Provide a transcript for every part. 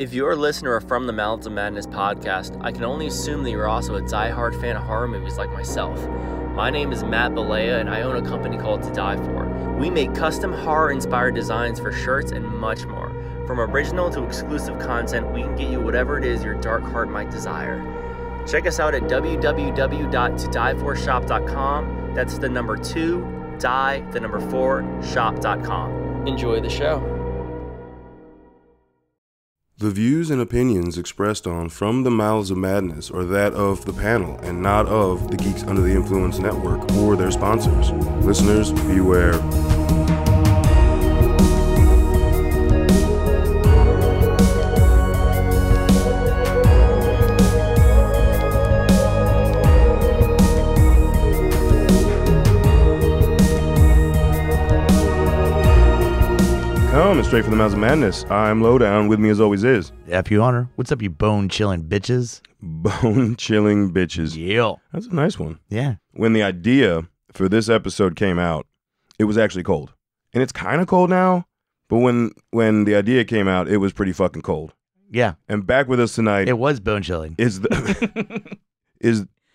If you're a listener of From the Mouths of Madness podcast, I can only assume that you're also a diehard fan of horror movies like myself. My name is Matt Balea, and I own a company called To Die For. We make custom horror-inspired designs for shirts and much more. From original to exclusive content, we can get you whatever it is your dark heart might desire. Check us out at www.todieforshop.com. That's the number 2, die, the number 4, shop.com. Enjoy the show. The views and opinions expressed on From the Mouths of Madness are that of the panel and not of the Geeks Under the Influence Network or their sponsors. Listeners, beware. Coming straight from the Mouths of Madness, I'm Lowdown. With me as always is F.U. Honor. What's up, you bone-chilling bitches? Bone-chilling bitches. Yeah. That's a nice one. Yeah. When the idea for this episode came out, it was actually cold. And it's kind of cold now, but when the idea came out, it was pretty fucking cold. Yeah. And back with us tonight It was bone-chilling. is the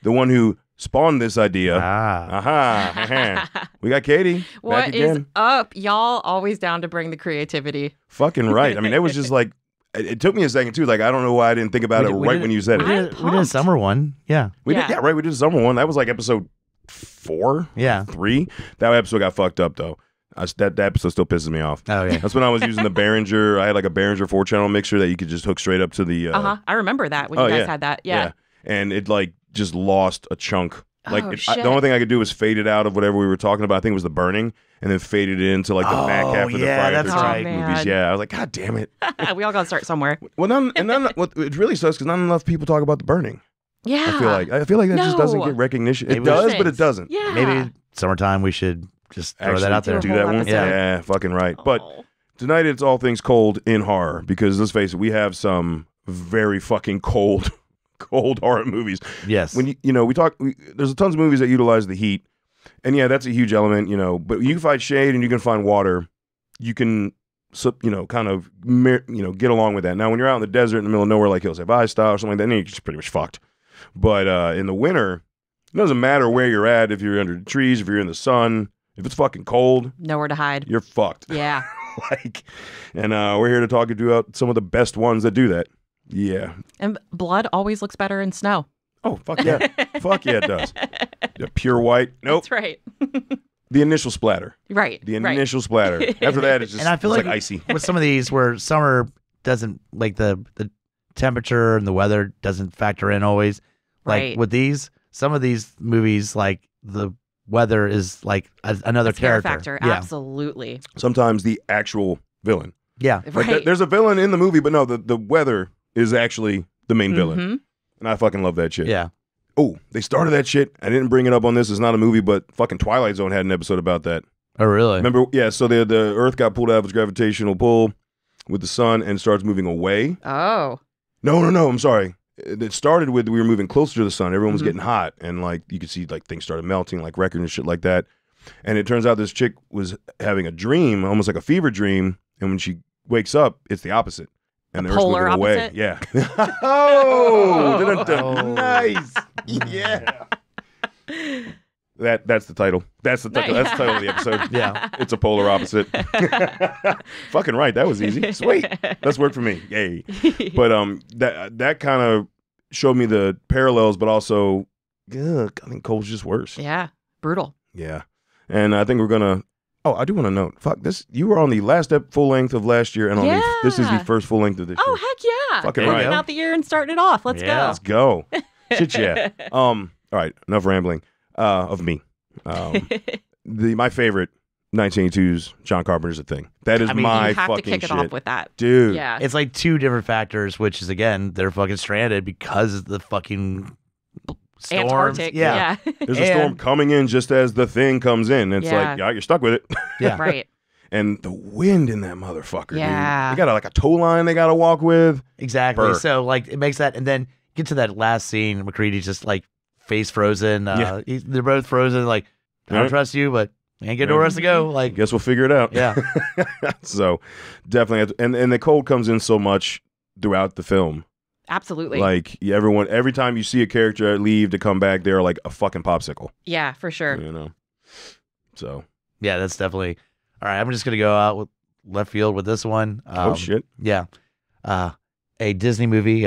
one who spawned this idea. Aha. We got Katie. What back again. is up? Y'all always down to bring the creativity. Fucking right. I mean, it was just like, it took me a second too. Like, I don't know why I didn't think about it right when you said it. We did a summer one. Yeah. We did a summer one. That was like episode 4? Yeah. 3? That episode got fucked up though. That episode still pisses me off. Oh, yeah. That's when I was using the Behringer. I had like a Behringer 4-channel mixer that you could just hook straight up to the... I remember that when you guys had that. Yeah. And it like just lost a chunk. Like shit. The only thing I could do was fade it out of whatever we were talking about. I think it was the burning, and then fade it into like the back half of the Friday the 13th movies. Yeah, I was like, God damn it. We all got to start somewhere. Well, it really sucks because not enough people talk about the burning. Yeah. I feel like that just doesn't get recognition. It does, but it doesn't. Yeah. Maybe summertime we should just throw that out there. Do that one? Yeah, fucking right. But tonight it's all things cold in horror because let's face it, we have some very fucking cold horror movies. Yes. When there's tons of movies that utilize the heat, and yeah, that's a huge element. But you can find shade and you can find water. You can, kind of, get along with that. Now, when you're out in the desert in the middle of nowhere, like Hills Have Eyes style or something like that, then you're just pretty much fucked. But in the winter, it doesn't matter where you're at. If you're under the trees, if you're in the sun, if it's fucking cold, nowhere to hide. You're fucked. Yeah. And we're here to talk about some of the best ones that do that. Yeah. And blood always looks better in snow. Oh, fuck yeah. Fuck yeah, it does. The pure white. Nope. That's right. The initial splatter. Right. The initial splatter. After that, it's just and I feel like icy. With some of these where summer doesn't, like the temperature and the weather doesn't factor in always. Like with these, some of these movies, like the weather is like another character. Factor. Yeah. Absolutely. Sometimes the actual villain. Yeah. Like there's a villain in the movie, but no, the weather is actually the main villain. And I fucking love that shit. Yeah. Oh, they started that shit. I didn't bring it up on this. It's not a movie, but fucking Twilight Zone had an episode about that. Oh, really? Remember? Yeah, so the Earth got pulled out of its gravitational pull with the sun and starts moving away. Oh. No, I'm sorry. It started with we were moving closer to the sun. Everyone was getting hot. And like you could see like things started melting, like records and shit like that. And it turns out this chick was having a dream, almost like a fever dream. And when she wakes up, it's the opposite. And the Earth's moving away. Yeah. Nice. Yeah. That's the title. That's the title. That's the title of the episode. Yeah. It's a polar opposite. Fucking right. That was easy. Sweet. That's worked for me. Yay. But that kind of showed me the parallels, but also, I think cold's just worse. Yeah. Brutal. Yeah. And I think we're gonna. Oh, I do want to note. Fuck this. You were on the last full length of last year, and this is the first full length of this year. Oh, heck yeah. Fucking right. Out the year and starting it off. Let's go. Let's go. Shit, yeah. All right. Enough rambling of me. My favorite 1982's John Carpenter's A Thing. That is my fucking shit. You have to kick it off with that. Dude. Yeah. It's like two different factors, which is, again, they're fucking stranded because of the fucking storms. Antarctic. Yeah. There's a storm coming in just as the thing comes in. It's like, you're stuck with it. Yeah. Right. And the wind in that motherfucker, yeah. dude. They got a tow line they got to walk with. Exactly. So, like, it makes that, and then get to that last scene, McCready's just, like, face frozen. They're both frozen, like, I don't trust you, but ain't get nowhere else to go. Like, guess we'll figure it out. Yeah. So, definitely, and the cold comes in so much. throughout the film. Absolutely. Like every time you see a character leave to come back, they're like a fucking popsicle. Yeah, for sure. You know. So. Yeah, that's definitely. All right, I'm just gonna go out with left field with this one. Oh shit. Yeah. A Disney movie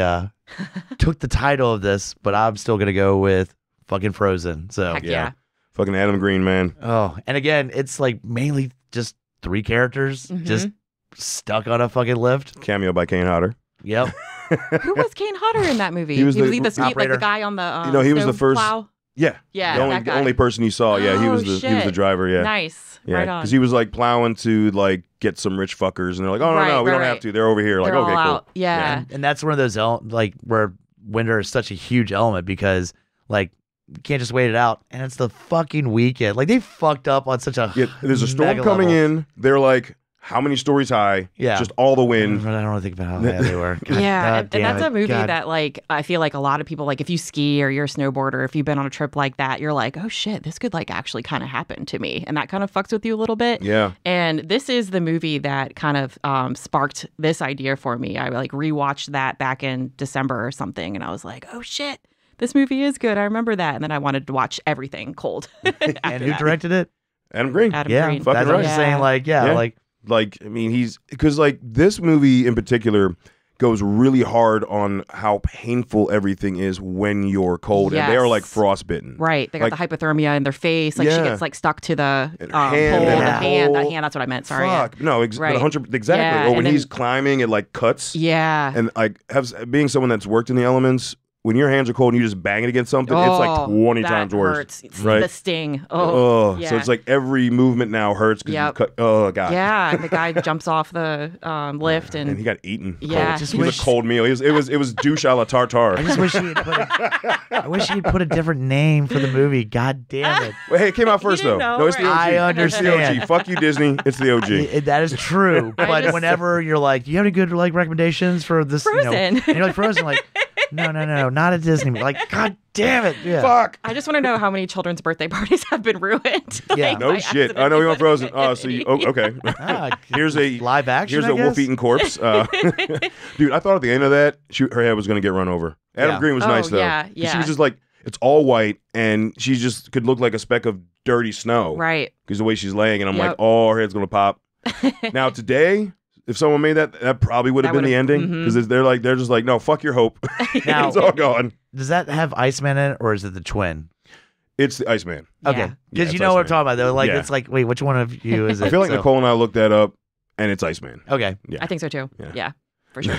took the title of this, but I'm still gonna go with fucking Frozen. So Heck yeah. Fucking Adam Green, man. Oh, and again, it's like mainly just 3 characters just stuck on a fucking lift. Cameo by Kane Hodder. Yep. Who was Kane Hodder in that movie? He was the operator. the guy on the he was the first. plow? Yeah. Yeah. The only person you saw. Yeah, he was the driver. Yeah. Nice. Yeah, right on. because he was like plowing to like get some rich fuckers, and they're like, "Oh no, we don't have to. They're over here." Like, They're okay, all cool. out. Yeah. And that's one of those like where winter is such a huge element because like you can't just wait it out, and it's the fucking weekend. Like they fucked up on such a there's a storm mega coming level. in. They're like, how many stories high? Yeah. Just all the wind. I don't want to think about how high they were. God, Yeah, God and that's damn a movie God. that like I feel like a lot of people like if you ski or you're a snowboarder, if you've been on a trip like that, you're like, oh shit, this could like actually kind of happen to me, and that kind of fucks with you a little bit. Yeah. And this is the movie that kind of sparked this idea for me. I like rewatched that back in December or something, and I was like, oh shit, this movie is good. I remember that, and then I wanted to watch everything cold. And who directed it? Adam Green. Adam Yeah, Green. fucking that's what I'm right. just saying. Like, yeah. Like, I mean, he's because like this movie in particular goes really hard on how painful everything is when you're cold, and they are like frostbitten. Right. They got Like, the hypothermia in their face. Like she Yeah. gets like stuck to the And pole. her hand, The and her hand. That whole- hand. That's what I meant. Sorry. Fuck. No, Right. 100 exactly. Yeah, Or when and then- he's climbing, it like cuts. Yeah. And like being someone that's worked in the elements, when your hands are cold and you just bang it against something, it's like 20 that times worse. hurts. It's Right? The sting. Oh, yeah. so it's like every movement now hurts because Yep. you cut. Oh god. Yeah, and the guy jumps off the lift And he and got eaten. Yeah. Cold. Just It was wish- a cold meal. It was douche a la tartare. I just wish he had I wish he'd put a different name for the movie. God damn it. Well, hey, it came out first though. didn't know, No, it's the OG. right? I It's the understand. OG. Fuck you, Disney. It's the OG. That is true. I But just- whenever you're like, do you have any good like recommendations for this? Frozen. And you're like Frozen, like, no, not a Disney movie. Like, God damn it. Yeah. Fuck. I just want to know how many children's birthday parties have been ruined. Yeah. Like, No by shit. accident. I know we went Frozen. Oh, so you, okay. Ah, Here's a live action. Here's I a guess? wolf-eaten corpse. Dude, I thought at the end of that, her head was going to get run over. Adam Yeah. Green was Oh, nice, though. yeah, 'Cause yeah. She was just like, it's all white, and she just could look like a speck of dirty snow. Right. Because the way she's laying, and I'm like, Yep. oh, her head's going to pop. Now, today, if someone made that probably would have That been the would've- ending. Because they're just like, no, fuck your hope. Now- It's all gone. Does that have Iceman in it, or is it the twin? It's the Iceman. Okay. Yeah. Because Yeah, you it's know what I'm Iceman. talking about, though. Like, Yeah. it's like, wait, which one of you is it? I feel like So- Nicole and I looked that up, and it's Iceman. Okay. Yeah. I think so too. Yeah. Yeah, for sure.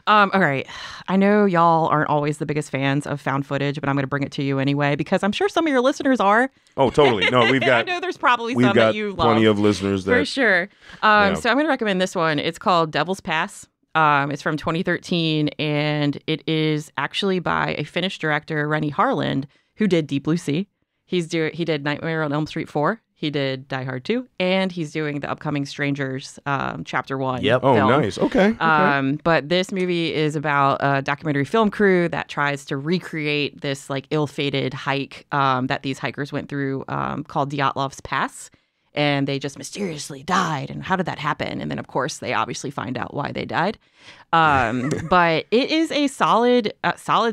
All right. I know y'all aren't always the biggest fans of found footage, but I'm going to bring it to you anyway because I'm sure some of your listeners are. Oh, totally. No, we've I got know there's probably we've some got that you plenty love. of listeners For that sure. Yeah. So I'm going to recommend this one. It's called Devil's Pass. It's from 2013, and it is actually by a Finnish director, Rennie Harland, who did Deep Blue Sea. He did Nightmare on Elm Street 4. He did Die Hard 2, and he's doing the upcoming Strangers Chapter 1 Yep. Oh, film. nice. Okay. But this movie is about a documentary film crew that tries to recreate this like ill-fated hike that these hikers went through called Dyatlov's Pass. And they just mysteriously died. And how did that happen? And then, of course, they obviously find out why they died. But it is a solid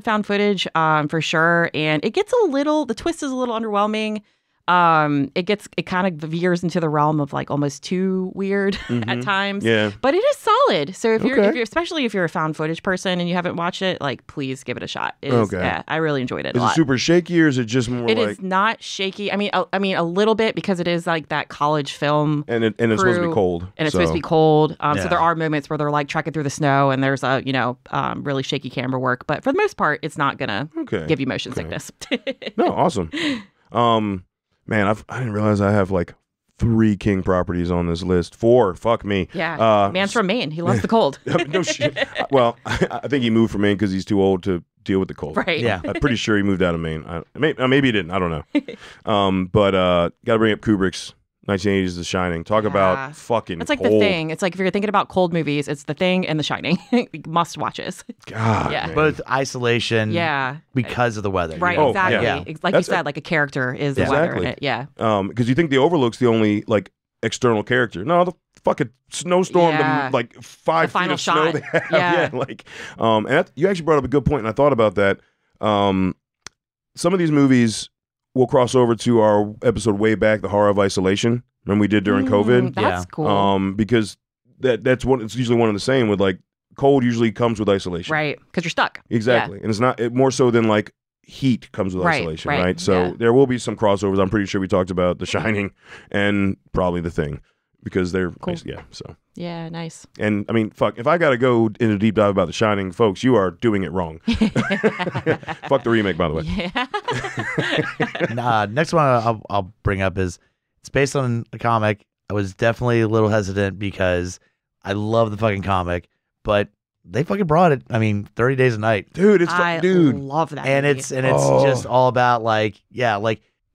found footage for sure. And it gets the twist is a little underwhelming. It kind of veers into the realm of like almost too weird at times. Yeah. But it is solid. So if you're Okay. especially if you're a found footage person and you haven't watched it, like please give it a shot. Okay. Yeah, I really enjoyed it Is a it lot. super shaky or is it just more It like is not shaky. I mean, a little bit because it is like that college film. and it's supposed to be crew, cold. And it's so. supposed to be cold. So Yeah. there are moments where they're like trekking through the snow and there's a, really shaky camera work. But for the most part, it's not going to Okay. give you motion sickness. No, awesome. Man, I didn't realize I have like 3 King properties on this list. 4. Fuck me. Yeah. Man's from Maine. He loves the cold. No shit. Well, I think he moved from Maine because he's too old to deal with the cold. Right. Yeah. I'm pretty sure he moved out of Maine. Maybe he didn't. I don't know. But got to bring up Kubrick's 1980s The Shining. Talk Yeah. about fucking It's like cold. The Thing. It's like if you're thinking about cold movies, it's The Thing and The Shining. Must watches. God, Yeah. man. Both isolation Yeah. because of the weather. Right. Oh, exactly. yeah. Like That's you said, like a character is the Yeah. weather Exactly. in it. Yeah. Because you think the Overlook's the only like external character. No, the fucking snowstorm, Yeah. like 5 The feet final of snow shot. they have. Yeah. like, and you actually brought up a good point, and I thought about that. Some of these movies will cross over to our episode way back, The Horror of Isolation, when we did during COVID. That's cool. Because that's it's usually one and the same with like cold usually comes with isolation. Right. Because you're stuck. Exactly. And it's not more so than like heat comes with isolation, right? So there will be some crossovers. I'm pretty sure we talked about The Shining and probably The Thing because they're cool. So yeah, nice. And I mean, fuck, if I got to go in a deep dive about The Shining, folks, you are doing it wrong. Fuck the remake, by the way. Yeah. Next one I'll bring up is it's based on a comic. I was definitely a little hesitant because I love the fucking comic, but they fucking brought it. I mean, 30 Days a Night. Dude, it's dude. Love that. And movie. it's just all about like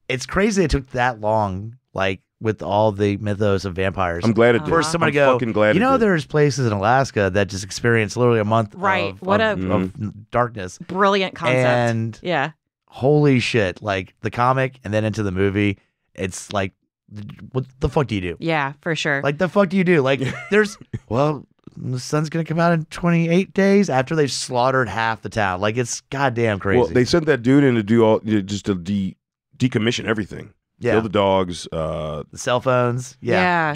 it's crazy it took that long, like with all the mythos of vampires. I'm glad it did. For someone I'm to go, fucking glad you know, it did. there's places in Alaska that just experience literally a month of darkness. Brilliant concept. And yeah. Holy shit, like the comic and then into the movie, it's like, what the fuck do you do? Yeah, for sure. Like, the fuck do you do? Like, there's, well, the sun's going to come out in 28 days after they've slaughtered half the town. Like, it's goddamn crazy. Well, they sent that dude in to do all, just to decommission everything. Yeah. Kill the dogs. The cell phones. Yeah.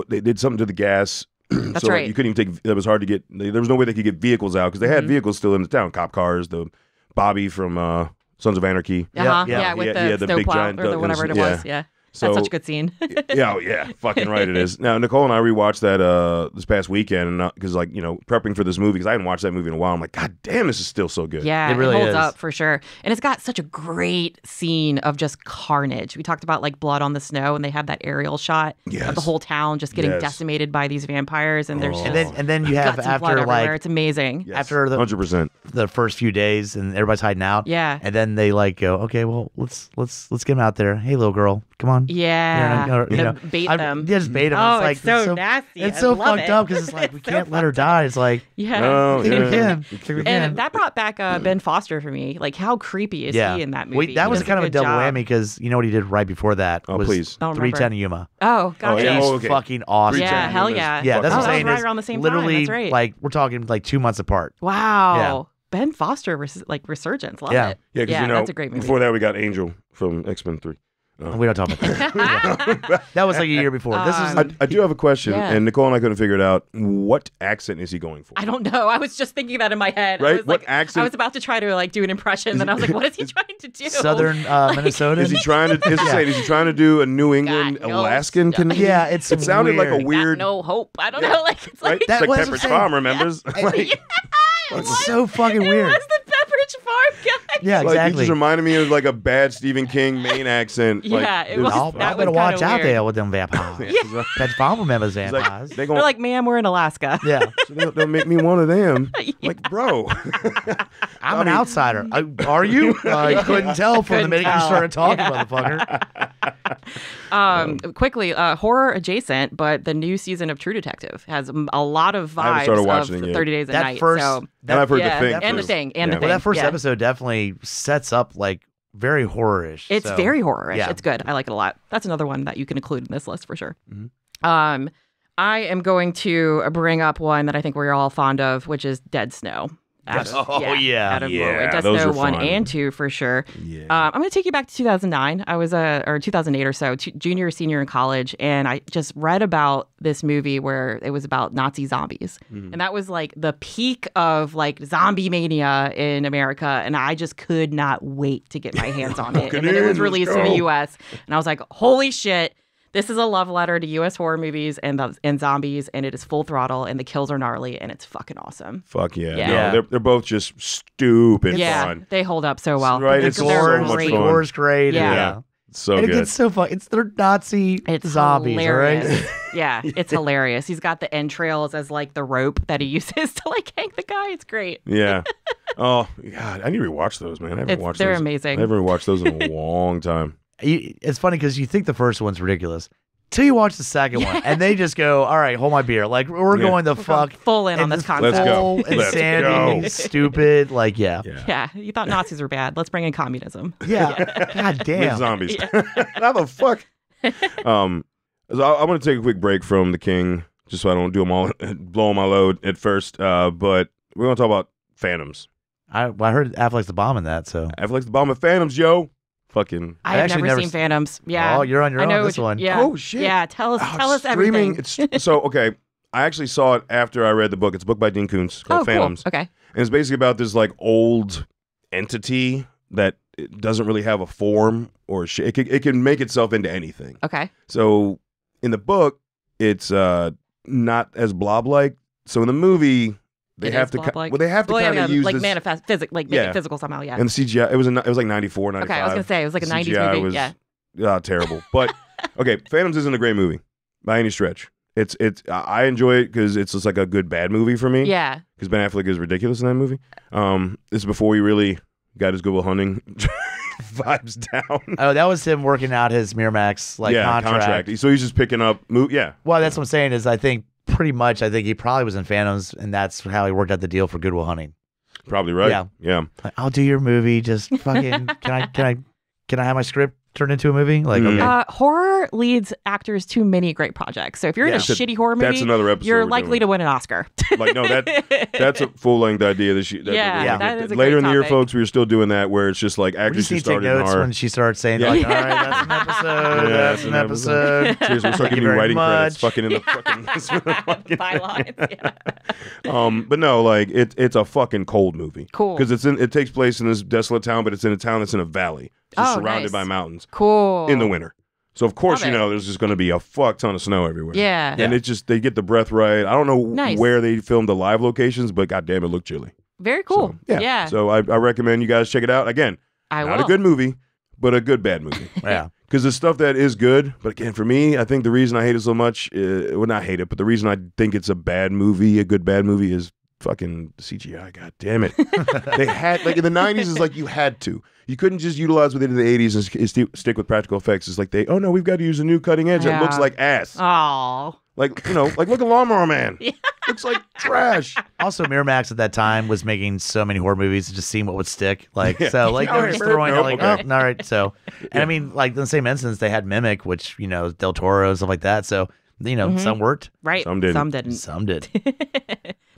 They did something to the gas. That's so right. You couldn't even take, that was hard to get, there was no way they could get vehicles out because they had vehicles still in the town. Cop cars, the Bobby from Sons of Anarchy. Yeah, with the big snowplow giant or whatever it was. Yeah. So, that's such a good scene. yeah, fucking right it is. Now, Nicole and I rewatched that this past weekend because, like, you know, prepping for this movie because I hadn't watched that movie in a while. I'm like, God damn, this is still so good. Yeah, it really holds is. up for sure. And it's got such a great scene of just carnage. We talked about like blood on the snow, and they have that aerial shot of the whole town just getting decimated by these vampires. And there's and then you have after like it's amazing. Yes, after the 100%. the first few days and everybody's hiding out. Yeah. And then they like go, okay, well let's get them out there. Hey, little girl, come on. Yeah. Bait them. Yeah, just bait them. Oh, it's like it's so nasty. It's I so love fucked it. up because it's like we can't let her die. It's like Yeah. think we can. Think we can. And that brought back Ben Foster for me. Like, how creepy is he in that movie? That was He does kind of a good double job. whammy because you know what he did right before that was please. Don't 310 Yuma. Oh, gotcha. yeah. He's Oh, okay. fucking awesome. Yeah, hell yeah. Yeah, that's oh, what I'm that was saying. right is around the same literally, time. That's right. like we're talking like 2 months apart. Wow. Ben Foster resurgence. Love Yeah. it. Yeah, because you know, that's a great movie. before that we got Angel from X-Men 3. We don't talk about that. That was like a year before. This is I do have a question, Yeah. and Nicole and I couldn't figure it out. What accent is he going for? I don't know. I was just thinking that in my head. Right? I was What like, accent? I was about to try to like do an impression, then I was like, what is he trying to do? Southern Minnesota. Is he trying to? Is he trying to do a New England, God, no. Alaskan? Yeah, it's It sounded like a weird. Got weird. no hope. I don't know. Like, it's Right? like, It's That like was Pepperidge what I'm Farm, remembers? Like, It's so fucking weird. It was the Pepperidge Farm guy. Yeah, like, he exactly. just reminded me of like a bad Stephen King Maine accent. Yeah, like, it was- Y'all that better was watch kinda out weird. there with them vampires. Pet Farm remembers He's vampires. like, They're like, ma'am, we're in Alaska. Yeah, so they'll make me one of them. Like, bro. I'm an outsider. Are you? I couldn't tell from the Couldn't minute you tell. started talking, Yeah. motherfucker. Quickly, horror adjacent, but the new season of True Detective has a lot of I haven't started vibes watching of it yet. 30 Days a That Night. first, so, And I've heard yeah, The Thing. and too. the thing, and Yeah. the thing. well, that first yeah. episode definitely sets up like very horror-ish. It's so- very horror-ish. yeah. It's good. I like it a lot. That's another one that you can include in this list for sure. Mhm. I am going to bring up one that I think we're all fond of, which is Dead Snow. Yes. Oh, yeah. Out of Yeah, Dead those Snow are 1 fun. and 2 for sure. Yeah. I'm going to take you back to 2009. I was or 2008 or so, junior or senior in college, and I just read about this movie where it was about Nazi zombies, and that was like the peak of like zombie mania in America, and I just could not wait to get my hands on it. And then it was Let's released in go. the U.S., and I was like, holy shit. This is a love letter to U.S. horror movies and zombies, and it is full throttle, and the kills are gnarly, and it's fucking awesome. Fuck yeah. Yeah. No, they're both just stupid Yeah, fun. they hold up so well. Right, They're- it's they're so much great. fun. Gore's great. Yeah. Yeah. So And it good. gets so fun. It's their Nazi It's zombies, hilarious. right? Yeah, it's hilarious. He's got the entrails as like the rope that he uses to like hang the guy. It's great. Yeah. Oh, God. I need to rewatch those, man. I haven't watched They're those. amazing. I haven't rewatched those in a long time. It's funny because you think the first one's ridiculous till you watch the second one, and they just go, "All right, hold my beer." Like we're going the fuck Full in on and this just concept. Let's go. full Let's insanity, go. stupid. Like yeah. Yeah, you thought Nazis were bad. Let's bring in communism. God With damn. zombies. How the fuck? So I'm going to take a quick break from The King just so I don't do them all, blowing my load at first. But we're going to talk about Phantoms. I heard Affleck's the bomb in that, so. Affleck's the bomb of Phantoms, yo. Fucking. I've never seen Phantoms. Yeah. Oh, you're on your own this one. Yeah. Oh, shit. Yeah, tell us everything. So, okay, I actually saw it after I read the book. It's a book by Dean Koontz called Phantoms. Cool. Okay. And it's basically about this like old entity that it doesn't really have a form or it can make itself into anything. Okay. So in the book, it's not as blob-like. So in the movie, they have to kind of use like this, manifest make it physical somehow. Yeah. And the CGI, it was like 94, 95. Okay, I was gonna say it was like a 90s CGI movie. was, terrible. But okay, Phantoms isn't a great movie by any stretch. It's I enjoy it because it's just like a good bad movie for me. Yeah. Because Ben Affleck is ridiculous in that movie. This is before he really got his Good Will Hunting vibes down. Oh, that was him working out his Miramax contract. So he's just picking up. Well, that's what I'm saying is I think he probably was in Phantoms, and that's how he worked out the deal for Good Will Hunting. Probably right. Yeah. Like, I'll do your movie. Just fucking can I have my script turned into a movie? Like, okay. Horror leads actors to many great projects. So if you're in a shitty horror movie, that's another episode you're likely to win an Oscar. Like, no, that's a full-length idea. That is a later great in the year, topic. folks, we were still doing that where it's just like actors who started in horror. When she starts saying, like, all right, that's an episode. That's an episode. Seriously, we'll start giving you writing credits. Fucking in the fucking bylines. But no, like it's a fucking cold movie. Cool. Because it takes place in this desolate town, but it's in a town that's in a valley, just surrounded by mountains. Cool. In the winter. So of course there's just going to be a fuck ton of snow everywhere. Yeah. And it's just they get the breath right. I don't know where they filmed the live locations, but goddamn, it looked chilly. Very cool. So, yeah. So I recommend you guys check it out. Again, not a good movie, but a good bad movie. Yeah. Because the stuff that is good, but again, for me, I think the reason I hate it so much, not hate it, but the reason I think it's a bad movie, a good bad movie, is fucking CGI. God damn it. They had, like in the 90s, it's like you had to. You couldn't just utilize what they did in the 80s and stick with practical effects. It's like we've got to use a new cutting edge that looks like ass. Oh. Like, like look at Lawnmower Man. Yeah. Looks like trash. Also, Miramax at that time was making so many horror movies, just seeing what would stick. Like, so, like, they were just throwing out, like, all right. So, and I mean, like, in the same instance, they had Mimic, which, Del Toro, stuff like that. So, some worked. Right. Some didn't. Some did.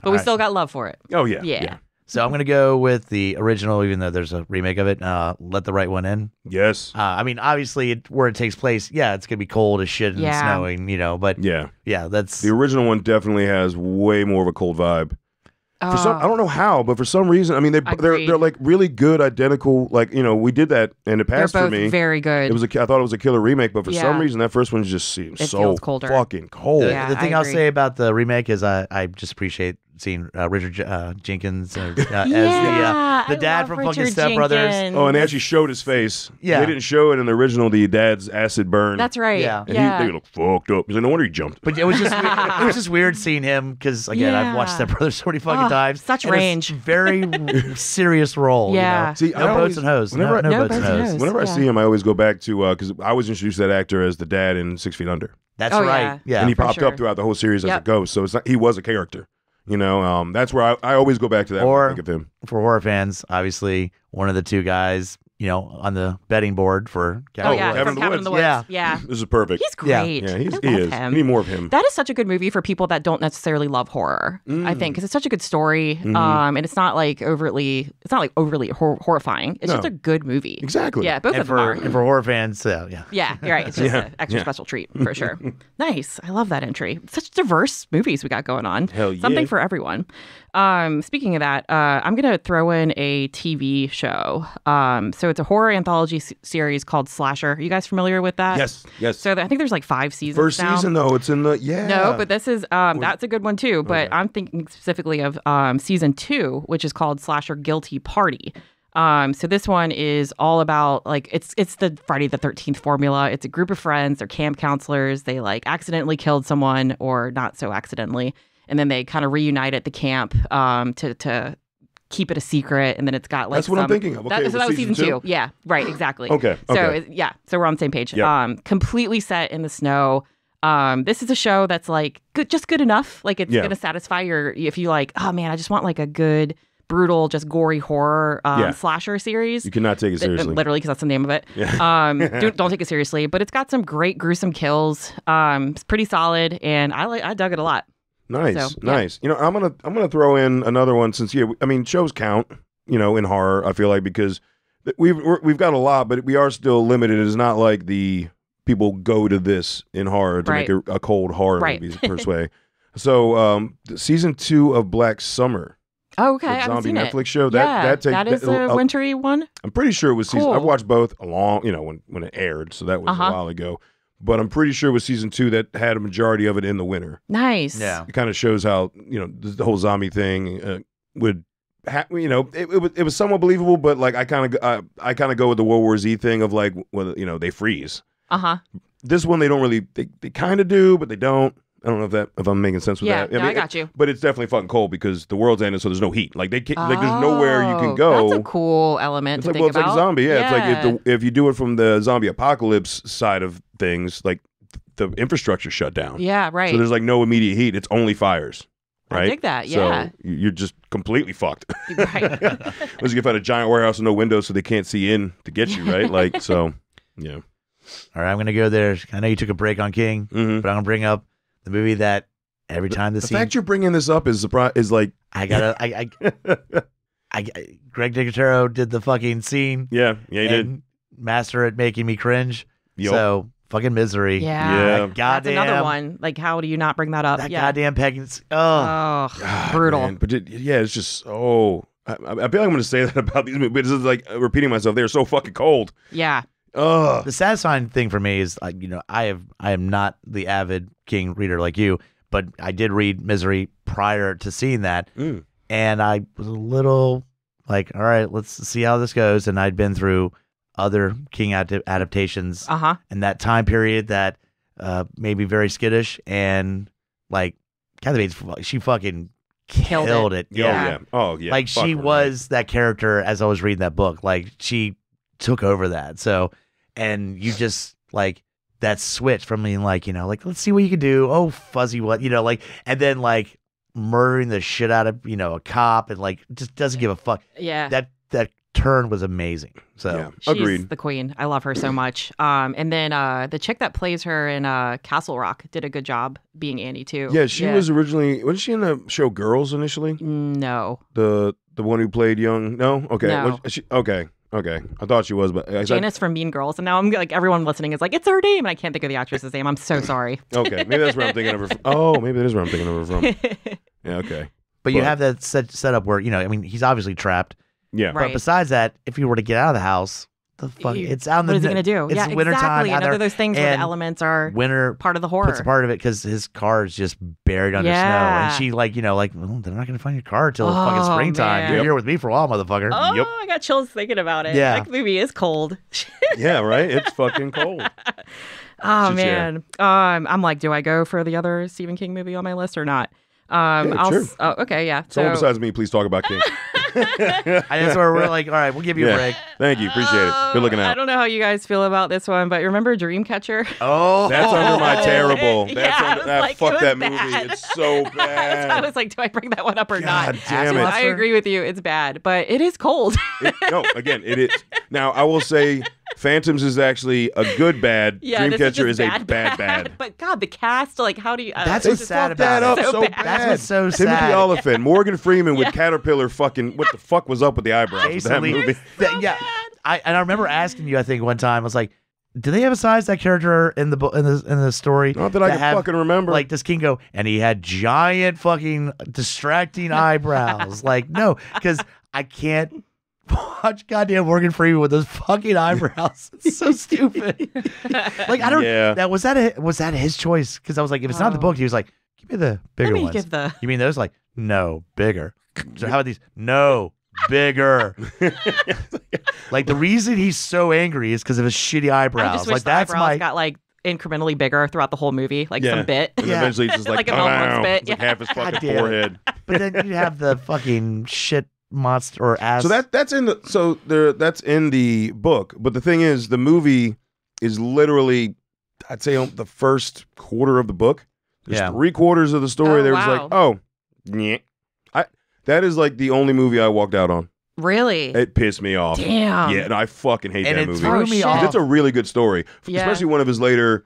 But we still got love for it. Oh, yeah. Yeah. So I'm going to go with the original, even though there's a remake of it, Let the Right One In. Yes. I mean, obviously, where it takes place, it's going to be cold as shit and snowing, but that's... The original one definitely has way more of a cold vibe. For some, I don't know how, but for some reason, I mean, they're like really good, identical. Like, we did that and it passed for me. They're both very good. I thought it was a killer remake, but for some reason, that first one just seems so fucking cold. The thing I'll say about the remake is I just appreciate seeing Richard Jenkins as the dad from fucking Step Brothers. Oh, and they actually showed his face. Yeah. They didn't show it in the original, the dad's acid burn. That's right. Yeah. And they look fucked up. He's like, no wonder he jumped. But it was just weird seeing him because, again, I've watched Step Brothers so many fucking times. Such range. Very serious role. Yeah. See, no boats and hose. No boats and hose. Whenever I see him, I always go back to, because I was introduced to that actor as the dad in 6 Feet Under. That's right. Yeah. And he popped up throughout the whole series as a ghost. So he was a character. That's where I always go back to that when I think of him. For horror fans, obviously, one of the two guys, on the betting board for Cabin in the Woods. Yeah. This is perfect. He's great. Yeah, he is. Him. We need more of him. That is such a good movie for people that don't necessarily love horror, I think, because it's such a good story. And it's not like overly horrifying. It's just a good movie. Exactly. Yeah, both of them are. And for horror fans, yeah. Yeah, you're right. It's just an extra special treat for sure. Nice. I love that entry. Such diverse movies we got going on. Hell yeah. Something for everyone. Speaking of that, I'm going to throw in a TV show. So it's a horror anthology series called Slasher. Are you guys familiar with that? Yes. So I think there's like 5 seasons First now. season, though, it's in the, No, but this is, that's a good one too. But I'm thinking specifically of season 2, which is called Slasher Guilty Party. So this one is all about like it's the Friday the 13th formula. It's a group of friends, they're camp counselors, they like accidentally killed someone or not so accidentally, and then they kind of reunite at the camp to keep it a secret, and then it's got like that's what I'm thinking of. Okay, so that was season 2. Yeah, right, exactly. Okay. So so we're on the same page. Yep. Completely set in the snow. This is a show that's like good enough. Like it's gonna satisfy if you like, oh man, I just want like a good brutal, just gory horror slasher series. You cannot take it seriously. Literally, because that's the name of it. Yeah. Don't take it seriously. But it's got some great gruesome kills. It's pretty solid, and I dug it a lot. Nice, nice. You know, I'm gonna throw in another one since shows count. You know, in horror, I feel like because we've got a lot, but we are still limited. It's not like the people go to this in horror to make a cold horror movie per se. So, season 2 of Black Summer. Oh, okay. The zombie Netflix it. show. That is a wintry one. I'm pretty sure it was season. Cool. I've watched both when it aired, so that was a while ago. But I'm pretty sure it was season 2 that had a majority of it in the winter. Nice. Yeah. It kind of shows how the whole zombie thing would. It was somewhat believable, but like I kind of go with the World War Z thing of like they freeze. This one they don't really they kind of do, but they don't. I don't know if I'm making sense with that. I got you. But it's definitely fucking cold because the world's ended, so there's no heat. Like there's nowhere you can go. That's a cool element to think about. It's like a zombie. Yeah. It's like if you do it from the zombie apocalypse side of things, like the infrastructure shut down. Yeah, right. So there's like no immediate heat. It's only fires. Right? I dig that, yeah. So you're just completely fucked. Right. Unless you find a giant warehouse with no windows so they can't see in to get you, right? Like, so, yeah. All right, I'm going to go there. I know you took a break on King, but I'm going to bring up the movie that every time the fact you're bringing this up is like... Greg Nicotero did the fucking scene. Yeah, he did. Master at making me cringe. Yep. So... fucking misery. Yeah. Goddamn. That's another one. Like, how do you not bring that up? That goddamn Peggy. God, brutal. Man. But it's just, I feel like I'm going to say that about these movies, but it's just like repeating myself. They're so fucking cold. Yeah. The satisfying thing for me is, I am not the avid King reader like you, but I did read Misery prior to seeing that. And I was a little like, all right, let's see how this goes. And I'd been through other King adaptations in that time period that made me very skittish, and like Kathy Bates, she fucking killed it. Yeah. Oh yeah. Like she was that character as I was reading that book. Like she took over that. So, and you just like that switch from being like, let's see what you can do. Oh, fuzzy what, and then like murdering the shit out of, a cop and like just doesn't give a fuck. Yeah. That turn was amazing. So she's agreed. The queen. I love her so much. And then the chick that plays her in Castle Rock did a good job being Annie too. Yeah, she was originally. Was she in the show Girls initially? No. The one who played young. No. Okay. No. Okay. I thought she was, but Janice from Mean Girls, and now I'm like everyone listening is like it's her name, and I can't think of the actress's name. I'm so sorry. Okay, maybe that's where I'm thinking of her. Oh, maybe that is where I'm thinking of her from. Yeah. Okay. But you have that set up where he's obviously trapped. Yeah. Right. But besides that, if you were to get out of the house, the fuck, it's out in the. What is he gonna do? It's winter exactly. time. Another of those things where the elements are part of the horror. Puts a part of it because his car is just buried under snow, and she well, they're not gonna find your car till fucking springtime. Man. You're here with me for a while, motherfucker. Oh, Yep. I got chills thinking about it. Yeah. That movie is cold. Yeah, right. It's fucking cold. Oh man. I'm like, do I go for the other Stephen King movie on my list or not? Sure. Okay, yeah. Someone besides me, please talk about King. That's where we're like, all right, we'll give you a break. Thank you, appreciate it. Good looking out. I don't know how you guys feel about this one, but remember Dreamcatcher? Oh, that's under my terrible. Fuck that bad. movie. It's so bad. I was like, do I bring that one up or not? God damn it. I agree with you. It's bad, but it is cold. Again, it is. Now, I will say Phantoms is actually a good bad. Dreamcatcher is a bad. But God, the cast, like, how do you... That's what's sad about it. So bad. That's what's so sad. Timothy Olyphant, Morgan Freeman with Caterpillar fucking... What the fuck was up with the eyebrows with that movie? I remember asking you, I think, one time, I was like, do they emphasize that character in the story? Not that I can fucking remember. Like, does King go, and he had giant fucking distracting eyebrows? Like, no, because I can't watch goddamn Morgan Freeman with those fucking eyebrows. It's so stupid. Like, I don't. Yeah. Was that his choice? Because I was like, if it's not the book, he was like, give me the bigger ones. You mean those? Like, no, bigger. So how about these? No, bigger. Like, the reason he's so angry is because of his shitty eyebrows. I just wish like the eyebrows got like incrementally bigger throughout the whole movie, like some bit. And eventually it's just like, like a Mel Brooks bit. Like half his fucking forehead. But then you have the fucking shit monster or ass. So that's in the book. But the thing is, the movie is literally, I'd say, the first quarter of the book. There's 3/4 of the story. Oh, There was like, oh, yeah. That is like the only movie I walked out on. Really? It pissed me off. Damn. Yeah, no, I fucking hate that movie. Threw me off. It's a really good story, especially one of his later,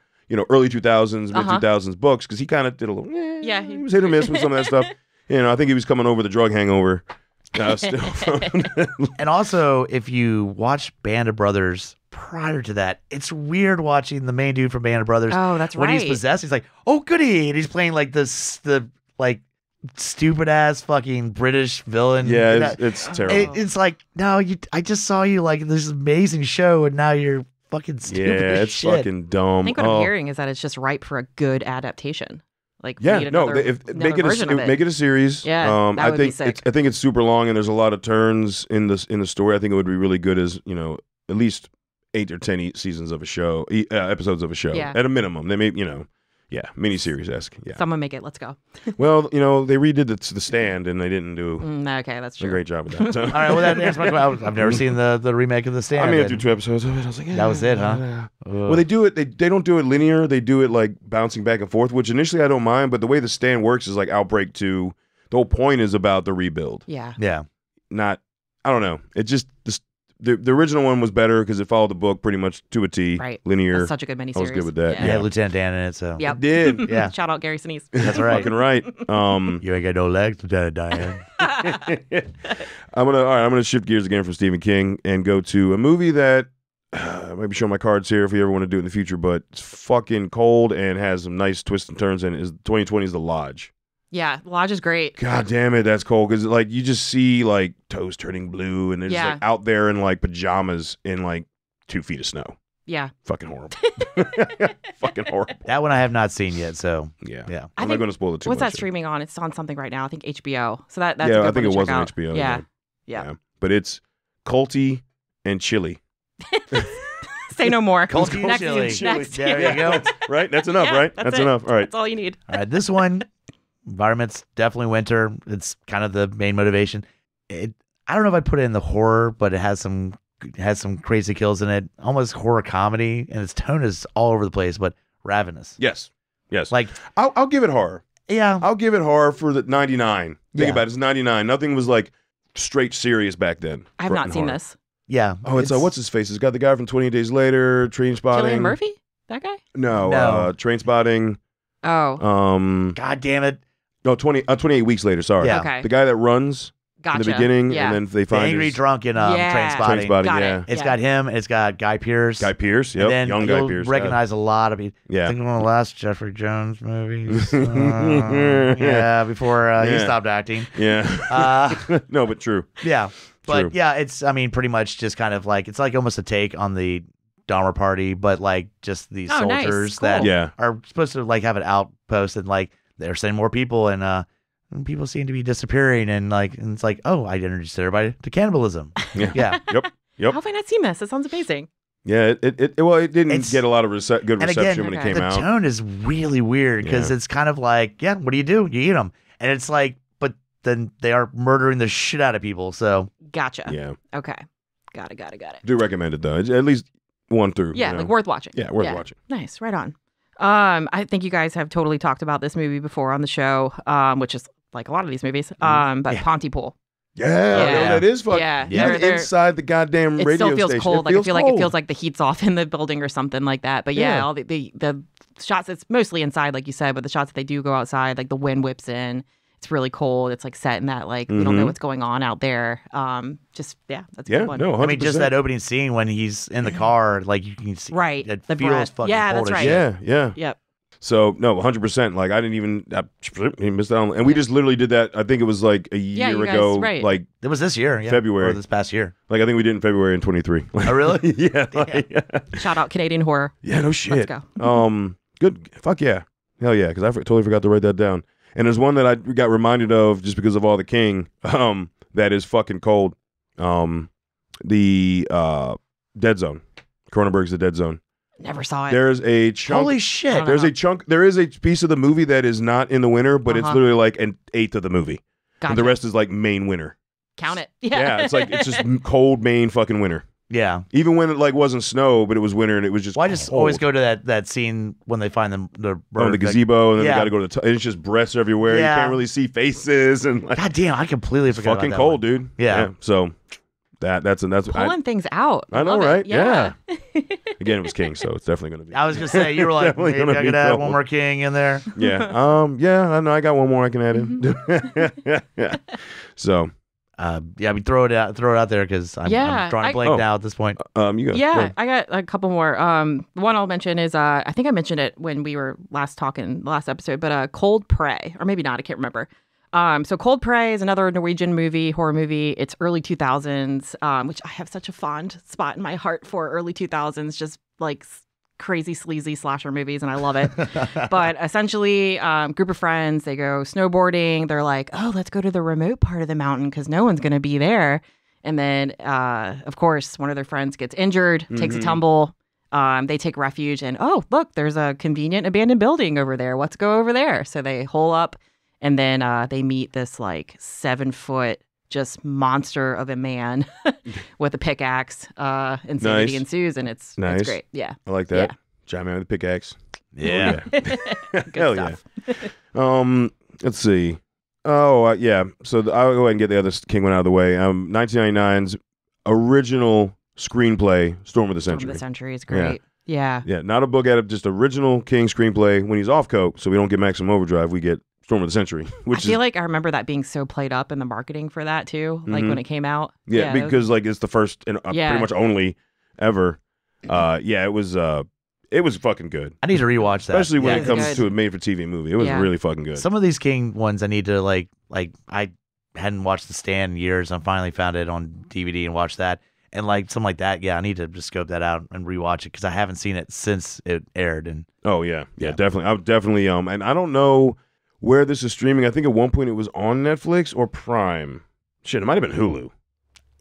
early 2000s, mid 2000s books, because he kind of did a little. He was hit or miss with some of that stuff. I think he was coming over the drug hangover. And also, if you watch Band of Brothers prior to that, it's weird watching the main dude from Band of Brothers. Oh, that's when he's possessed, he's like, "Oh, goody," and he's playing like the stupid ass fucking British villain. Yeah, it's terrible. It's like, no, I just saw you like this amazing show, and now you're fucking stupid. Yeah, it's shit. fucking dumb. I think what I'm hearing is that it's just ripe for a good adaptation. Like, make it a series. Yeah, that would be sick. I think it's super long, and there's a lot of turns in the story. I think it would be really good as at least 8 or 10 seasons of a show, episodes of a show at a minimum. They may miniseries-esque. Yeah. Someone make it. Let's go. Well, they redid the Stand, and they didn't do okay, that's true. a great job with that. So. All right, well, that answers my question. I've never seen the remake of the Stand. I made it through 2 episodes of it. I was like, that was it, huh? Well, they do it. They don't do it linear. They do it like bouncing back and forth, which initially I don't mind. But the way the Stand works is like Outbreak 2. The whole point is about the rebuild. Yeah. Yeah. I don't know. It just the original one was better because it followed the book pretty much to a T. Right. Linear. That's such a good miniseries. I was good with that. Yeah, Lieutenant Dan in it, so. Yep. It did. Yeah. Shout out Gary Sinise. That's right. Fucking right. You ain't got no legs, Lieutenant Dan. I'm gonna shift gears again from Stephen King and go to a movie that maybe show my cards here if we ever want to do it in the future, but it's fucking cold and has some nice twists and turns. And 2020 is The Lodge. Yeah, Lodge is great. God damn it, that's cold because like you just see like toes turning blue and they're just like out there in like pajamas in like 2 feet of snow. Yeah. Fucking horrible. Fucking horrible. That one I have not seen yet, so yeah. I'm not going to spoil it too much. What's that streaming on? It's on something right now. I think HBO. So that's a I good think one it was to on check HBO. out. Yeah. But it's culty and chilly. Say no more. Culty and chilly. Next. There you go. Right? That's enough, right? That's enough. All right. That's all you need. All right, this one, environment's definitely winter. It's kind of the main motivation. I don't know if I'd put it in the horror, but it has some crazy kills in it. Almost horror comedy, and its tone is all over the place, but Ravenous. Yes. Like I'll give it horror. Yeah. I'll give it horror for the 99. Think Yeah. about it. It's 99. Nothing was like straight serious back then. I have not seen this. Yeah. Oh, it's what's his face? It's got the guy from 28 Days Later, Train Spotting. Cillian Murphy? That guy? No. Train Spotting. Oh. God damn it. No, 28 Weeks Later. Sorry. Yeah. Okay. The guy that runs Gotcha. in the beginning, Yeah. and then they The find angry his drunk in Train Spotting. Got it. yeah. It's got him, and it's got Guy Pearce. Guy Pearce, yep. And then Young Guy you'll Pearce. recognize a lot of people. Yeah. I think one of the last Jeffrey Jones movies. Before he stopped acting. Yeah. No, but true. Yeah. But True. yeah, it's pretty much just kind of like, it's like almost a take on the Dahmer Party, but like just these nice. soldiers Cool. that Yeah. are supposed to like have an outpost, and like they're sending more people, and people seem to be disappearing, and it's like, oh, I introduced everybody to cannibalism. Yeah. Yep. How have I not seen this? It sounds amazing. Yeah, it didn't get a lot of good And reception again, when it okay. came the out. tone is really weird because it's kind of like, yeah, what do? You eat them. And it's like, but then they are murdering the shit out of people. So Gotcha. Yeah. Okay. Got it. Do recommend it though. It's at least 1 through. Yeah, like worth watching. Yeah, worth watching. Nice. Right on. I think you guys have totally talked about this movie before on the show, which is like a lot of these movies. But Pontypool. Yeah, that is fucking. Yeah. Even inside the goddamn it radio still feels station. cold. It I feel like it cold. feels like the heat's off in the building or something like that. But yeah, all the shots, it's mostly inside, like you said, but the shots that they do go outside, like the wind whips in. It's really cold. It's like set in that like we don't know what's going on out there. That's a good one. No, 100%. I mean, just that opening scene when he's in the car, like you can see, Right. It The feels breath. fucking Yeah, cold that's as right. shit. Yeah. Yep. So no, 100%. Like I didn't even missed out on, and we just literally did that. I think it was like a year you guys, ago. right. Like It was this year, February. or this past year. Like I think we did in February in 23. Oh, really? Yeah. Yeah. Shout out Canadian horror. Yeah. No shit. Let's go. Good. Fuck yeah. Hell yeah. Because I totally forgot to write that down. And there's one that I got reminded of just because of all the King. That is fucking cold. The Dead Zone. Cronenberg's The Dead Zone. Never saw it. There's a chunk. Holy shit! There's a chunk. There is a piece of the movie that is not in the winter, but it's literally like an eighth of the movie, Gotcha. and the rest is like main winter. Count it. Yeah, it's just cold main fucking winter. Yeah. Even when it like wasn't snow, but it was winter and it was just. Well, I just cold. always go to that scene when they find the the gazebo, and then yeah. they got to go to and it's just breasts everywhere. Yeah. You can't really see faces, and like, God damn, I completely it's forgot fucking about that cold, one. dude. Yeah. So that's Pulling things out. I know, Love it. right? Yeah. Again, it was king, so it's definitely gonna be. I was gonna say you were like, Definitely maybe gonna I be could add cold. one more king in there. Yeah. Yeah. I know. I got one more I can add in. Mm-hmm. So. Yeah, I mean, throw it out there because I'm drawing a blank now at this point. You go. Yeah, I got a couple more. One I'll mention is I think I mentioned it when we were last talking, the last episode, but Cold Prey, or maybe not, I can't remember. So Cold Prey is another Norwegian horror movie. It's early 2000s, which I have such a fond spot in my heart for early 2000s, just like crazy sleazy slasher movies, and I love it. But essentially, group of friends, they go snowboarding. They're like, oh, let's go to the remote part of the mountain because no one's going to be there. And then, of course, one of their friends gets injured, takes a tumble. They take refuge, and oh, look, there's a convenient abandoned building over there. Let's go over there. So they hole up, and then they meet this like 7-foot just monster of a man with a pickaxe. Insanity ensues, and it's great. Yeah, I like that. Yeah. Giant man with a pickaxe. Yeah. Good Hell stuff. yeah. Let's see. Oh yeah. So I'll go ahead and get the other king one out of the way. 1999's original screenplay, Storm of the Century. Storm of the Century is great. Yeah. Yeah, not a book edit, just original king screenplay. When he's off coke, so we don't get Maximum Overdrive, we get Storm of the Century. I feel like I remember that being so played up in the marketing for that too, like when it came out. Yeah, because like it's the first and pretty much only ever. It was fucking good. I need to rewatch that, especially when it comes good. to a made-for-TV movie. It was really fucking good. Some of these King ones I need to like I hadn't watched The Stand in years. I finally found it on DVD and watched that. And like something like that, yeah, I need to just scope that out and rewatch it because I haven't seen it since it aired. And yeah, definitely. I definitely and I don't know where this is streaming. I think at one point it was on Netflix or Prime. Shit, it might have been Hulu.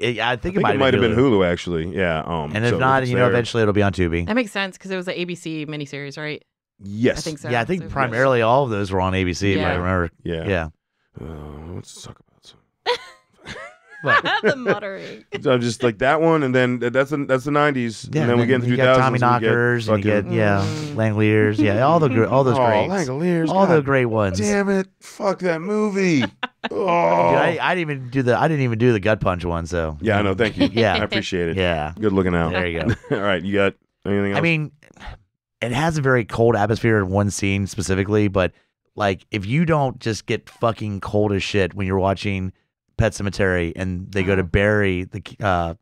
I think it might have been Hulu actually. Yeah. And if not, eventually it'll be on Tubi. That makes sense because it was an ABC miniseries, right? Yes. I think so. Yeah, I think primarily all of those were on ABC. If I remember. Yeah. Let's talk about some. The muttering. So just like that one, and then that's the 90s, and then we get into 2000s. Tommy Knockers, and you get Langoliers, all those greats, Langoliers, all the great ones. Damn it! Fuck that movie. Dude, I didn't even do the gut punch one. So yeah, I know. Thank you. Yeah, I appreciate it. Yeah, good looking out. There you go. All right, you got anything else? I mean, it has a very cold atmosphere in one scene specifically, but like if you don't just get fucking cold as shit when you're watching Pet Cemetery and they go to bury the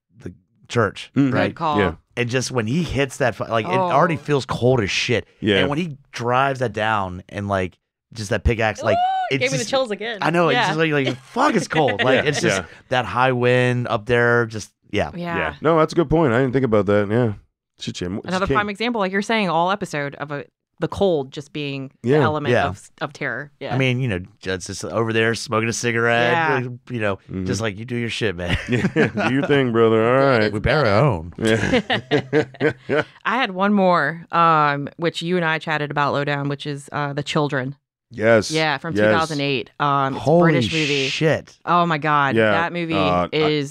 church, right? Good call. Yeah. And just when he hits that, it already feels cold as shit. Yeah. And when he drives that down and like just that pickaxe, like it gave me the chills again. I know. It's just like fuck, it's cold. Like it's just that high wind up there. Just Yeah. No, that's a good point. I didn't think about that. Yeah. Shit, Another prime example, like you're saying, all episode of the cold just being the element of terror. Yeah. I mean, just over there smoking a cigarette, just like you do your shit, man. Do your thing, brother. All right. We bear our own. Yeah. I had one more, which you and I chatted about Lowdown, which is The Children. Yes. Yeah, from 2008. It's a Holy British movie. Shit. Oh my God. Yeah. That movie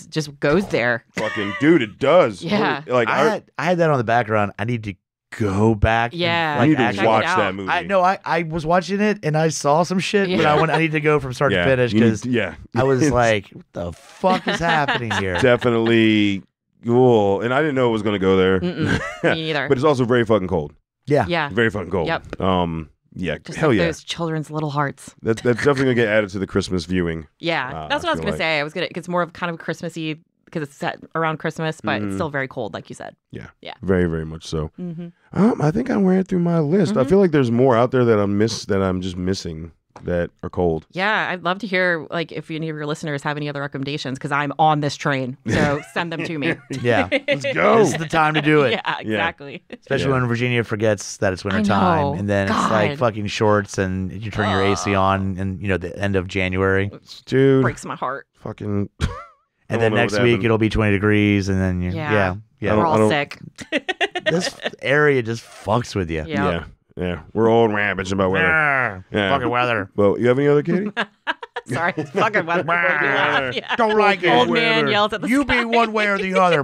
just goes there. Fucking dude, it does. Yeah. Like I had that on the background. I need to go back. Yeah. I need to check watch it out. that movie. I was watching it and I saw some shit, but I need to go from start to finish because I was like, what the fuck is happening here? Definitely cool. And I didn't know it was going to go there. Me neither. But it's also very fucking cold. Yeah. Yeah. Very fucking cold. Yep. Yeah, Just hell like yeah. those children's little hearts. That's definitely going to get added to the Christmas viewing. Yeah. That's what I was going to say. It's more of kind of Christmassy because it's set around Christmas, but it's still very cold, like you said. Yeah. Yeah. Very, very much so. Mm-hmm. I think I ran through my list. I feel like there's more out there that I'm just missing that are cold. Yeah, I'd love to hear like if any of your listeners have any other recommendations because I'm on this train. So send them to me. Yeah. Let's go. This is the time to do it. Yeah, exactly. Especially when Virginia forgets that it's winter time, and then it's like fucking shorts, and you turn your AC on, and the end of January. Dude. Breaks my heart. Fucking. And then next week it'll be 20 degrees, and then we're all sick. This area just fucks with you. Yeah. We're all bitching about weather. Fucking weather. Well, you have any other, Katie? Sorry, it's fucking weather. Yeah. Don't like it. Old man yells at the You sky. be one way or the other.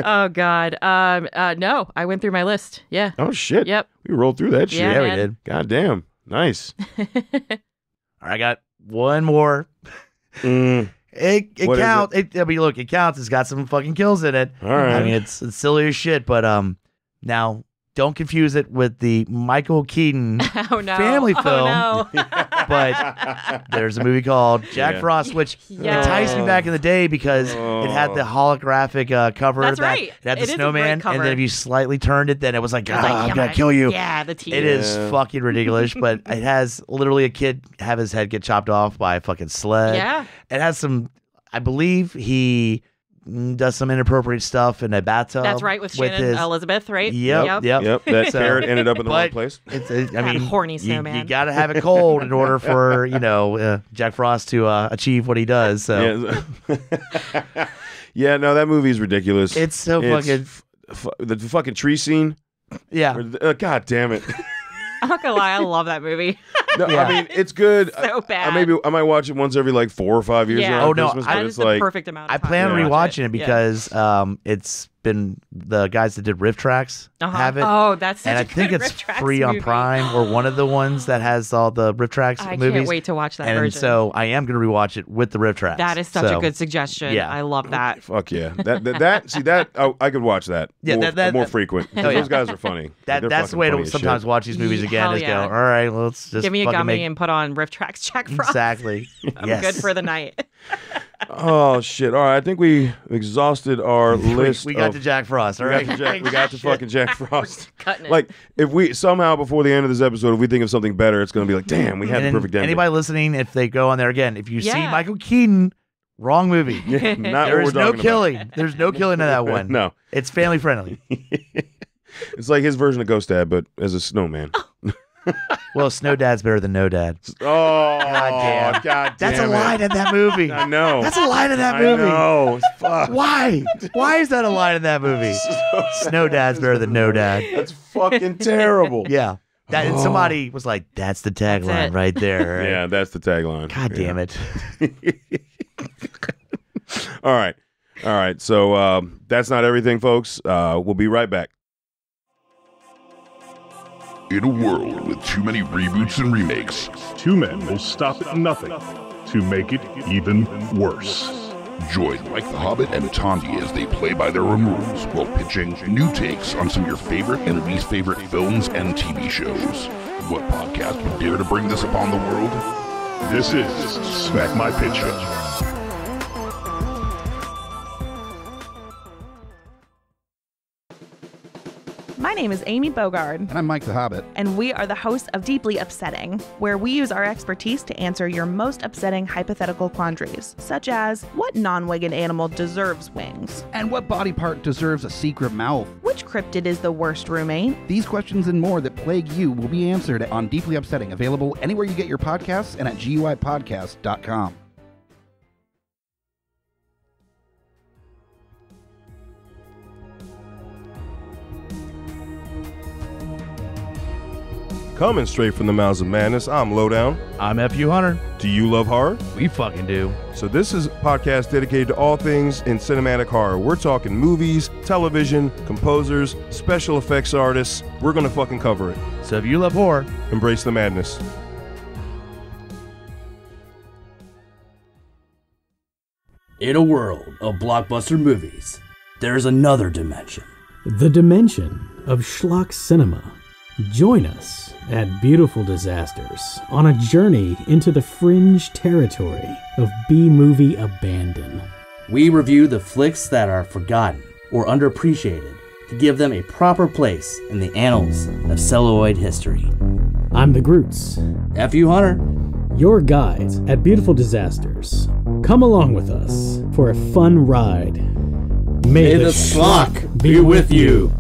Oh God. No, I went through my list. Yeah. Oh shit. Yep. We rolled through that shit. Yeah, Yeah, we man. did. God damn. Nice. I got one more. Mm, It What is counts. I mean, look, it counts. It's got some fucking kills in it. all right. I mean, it's silly as shit. But now don't confuse it with the Michael Keaton Oh no. family film. Oh no. But there's a movie called Jack Yeah. Frost, which Yes. enticed me back in the day because it had the holographic cover. That's that right. It had the It is a great snowman, cover. and then if you slightly turned it, then it was like, It's like, I'm yeah, gonna my- kill you. Yeah, the teeth. It is Yeah. fucking ridiculous, but it has literally a kid have his head get chopped off by a fucking sled. Yeah. It has some, I believe he does some inappropriate stuff in a bathtub. That's right with Shannon Elizabeth, right? Yep. Yep. That So- carrot ended up in the wrong but place. It's, That I mean, horny you snowman. got to have it cold in order for, Jack Frost to achieve what he does. So Yeah. Yeah, no, that movie is ridiculous. it's so fucking, the fucking tree scene. yeah. God damn it. I'm not gonna lie, I love that movie. No, Yeah. I mean it's good. So bad. I might watch it once every like 4 or 5 years. Yeah. around Oh, no, Christmas, I- but That it's is the like perfect amount of I time plan on to watch rewatching it Yeah. because it's been the guys that did Riff Tracks have it. Oh, that's such and a I think good it's Riff Tracks free on movie. Prime or one of the ones that has all the Riff Tracks I movies. can't wait to watch that and version. so I am going to rewatch it with the Riff Tracks. That is such So, a good suggestion. yeah. I love that. fuck yeah. That I could watch that. Yeah, more, that- more frequent. 'Cause Oh, yeah. those guys are funny. They're That's the fucking way funny to as sometimes shit. watch these movies again. Hell Is yeah. go, all right, well, let's just Give me a fucking gummy make... and put on Riff Tracks Jack Frost. Exactly. I'm Yes. good for the night. Oh shit! All right, I think we exhausted our list. We got of, to Jack Frost. All we right. got to fucking Jack Frost. Cutting it. Like if we somehow before the end of this episode, if we think of something better, it's going to be like, damn, we had And the then perfect ending. anybody listening, if they go on there again, if you see Yeah. Michael Keaton, wrong movie. Yeah, not There what is we're no talking killing. There's no killing in that one. No, It's family friendly. it's like his version of Ghost Dad, but as a snowman. Well, Snow Dad's better than No Dad. Oh, damn. God That's damn a it. line in that movie. I know. That's a line in that I movie. know. Fuck. Why? Why is that a line in that movie? Snow Dad's better than No Dad. That's fucking terrible. Yeah. That and somebody was like, "That's the tagline it. right there." Right? Yeah, that's the tagline. God damn it. All right. So that's not everything, folks. We'll be right back. In a world with too many reboots and remakes, Two men will stop at nothing to make it even worse. join Mike the Hobbit and Tandy as they play by their own rules while pitching new takes on some of your favorite and least favorite films and TV shows. What podcast would dare to bring this upon the world? This is Smack My Pitch Up. My name is Amy Bogard, And I'm Mike the Hobbit. and we are the hosts of Deeply Upsetting, where we use our expertise to answer your most upsetting hypothetical quandaries, such as what non-winged animal deserves wings? And what body part deserves a secret mouth? Which cryptid is the worst roommate? These questions and more that plague you will be answered on Deeply Upsetting, available anywhere you get your podcasts and at GUIPodcast.com. Coming straight from the mouths of madness, I'm Lowdown. I'm FU Hunter. Do you love horror? We fucking do. So this is a podcast dedicated to all things in cinematic horror. We're talking movies, television, composers, special effects artists. We're gonna fucking cover it. So if you love horror, Embrace the madness. In a world of blockbuster movies, there's another dimension. The dimension of schlock cinema. Join us at Beautiful Disasters on a journey into the fringe territory of B-movie abandon. We review the flicks that are forgotten or underappreciated to give them a proper place in the annals of celluloid history. I'm the Groots, F.U. Hunter, your guides at Beautiful Disasters. Come along with us for a fun ride. May the schlock be with you.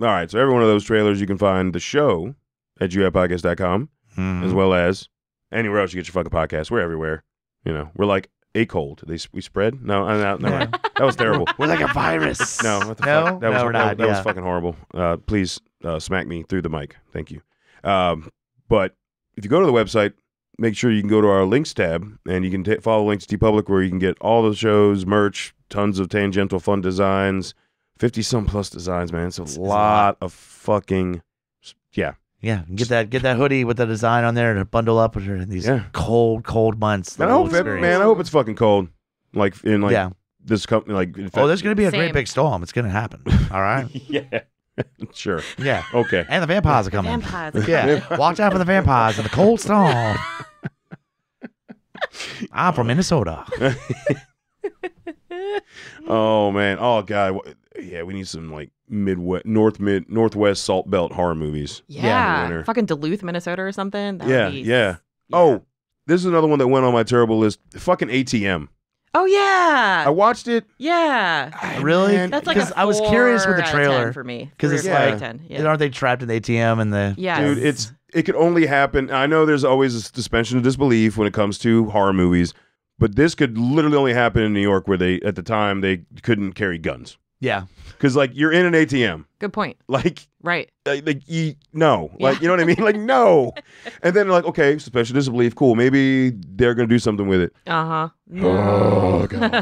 All right, so every one of those trailers, you can find the show at GUIPodcast.com, as well as anywhere else you get your fucking podcast. We're everywhere. You know, we're like a cold. We spread? No, that was terrible. we're like a virus. No, what the No? fuck? No, we're not, That was yeah. fucking horrible. Please smack me through the mic. Thank you. But if you go to the website, make sure you can go to our links tab, and you can follow links to TeePublic, where you can get all the shows, merch, tons of tangential fun designs, 50-some plus designs, man. It's a lot of fucking, yeah. Yeah, get that hoodie with the design on there to bundle up with these cold months. Man, I hope it's fucking cold. Like in this company, like there's gonna be a great big storm. It's gonna happen. All right. Yeah. Sure. Yeah. Okay. And the vampires are coming. Vampires. Yeah. Watch out for the vampires and the cold storm. I'm from Minnesota. Oh man. Oh god. Yeah, we need some like northwest salt belt horror movies. Yeah. Fucking Duluth, Minnesota or something. Yeah. Oh, this is another one that went on my terrible list. Fucking ATM. Oh yeah. I watched it. Yeah. Really? That's like because I was curious with the trailer for me. Because it's like, aren't they trapped in the ATM and the? Yeah. Dude, it could only happen. I know there's always a suspension of disbelief when it comes to horror movies, but this could literally only happen in New York, where at the time they couldn't carry guns. Yeah. Because like you're in an ATM. Good point. Like. Right. No. Like, you know what I mean? Like, no. And then like, okay, suspension of disbelief, cool. Maybe they're going to do something with it. Uh-huh. No. Oh, God.